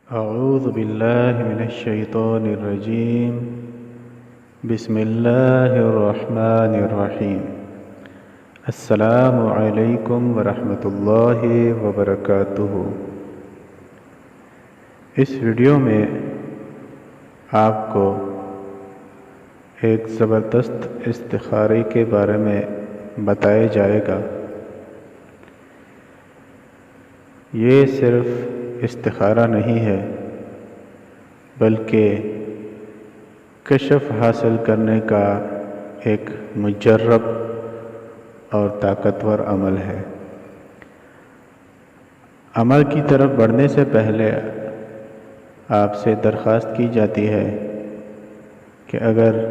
أعوذ بالله من الشيطان الرجيم. بسم الله الرحمن الرحیم. السلام علیکم ورحمۃ اللہ وبرکاتہ. اس ویڈیو میں آپ کو ایک زبردست استخارے کے بارے میں بتایا جائے گا. یہ صرف استخارہ نہیں ہے بلکہ کشف حاصل کرنے کا ایک مجرب اور طاقتور عمل ہے. عمل کی طرف بڑھنے سے پہلے آپ سے درخواست کی جاتی ہے کہ اگر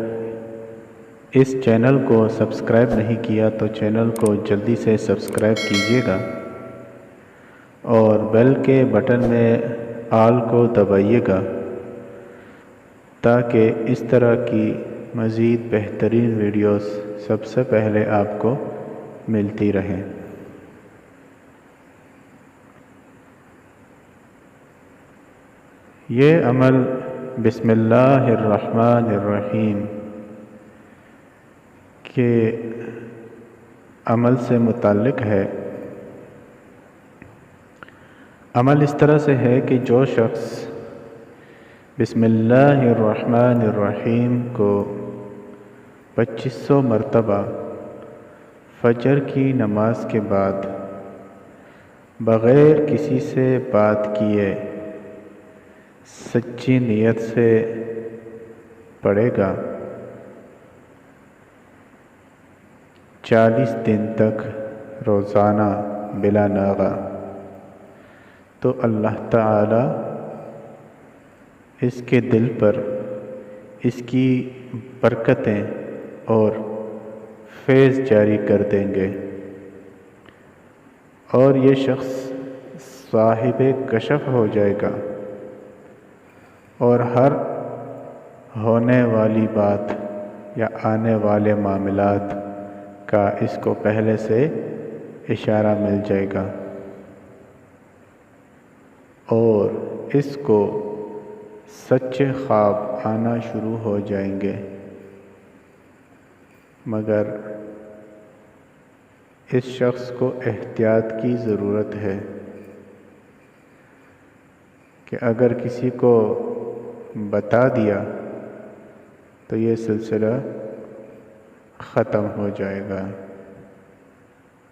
اس چینل کو سبسکرائب نہیں کیا تو چینل کو جلدی سے سبسکرائب کیجیے گا اور بیل کے بٹن میں آل کو دبائیے گا تاکہ اس طرح کی مزید بہترین ویڈیوز سب سے پہلے آپ کو ملتی رہیں. یہ عمل بسم اللہ الرحمن الرحیم کے عمل سے متعلق ہے. عمل اس طرح سے ہے کہ جو شخص بسم اللہ الرحمن الرحیم کو 2500 مرتبہ فجر کی نماز کے بعد بغیر کسی سے بات کیے سچی نیت سے پڑھے گا 40 دن تک روزانہ بلا ناغہ، تو اللہ تعالی اس کے دل پر اس کی برکتیں اور فیض جاری کر دیں گے اور یہ شخص صاحب کشف ہو جائے گا اور ہر ہونے والی بات یا آنے والے معاملات کا اس کو پہلے سے اشارہ مل جائے گا اور اس کو سچے خواب آنا شروع ہو جائیں گے. مگر اس شخص کو احتیاط کی ضرورت ہے کہ اگر کسی کو بتا دیا تو یہ سلسلہ ختم ہو جائے گا.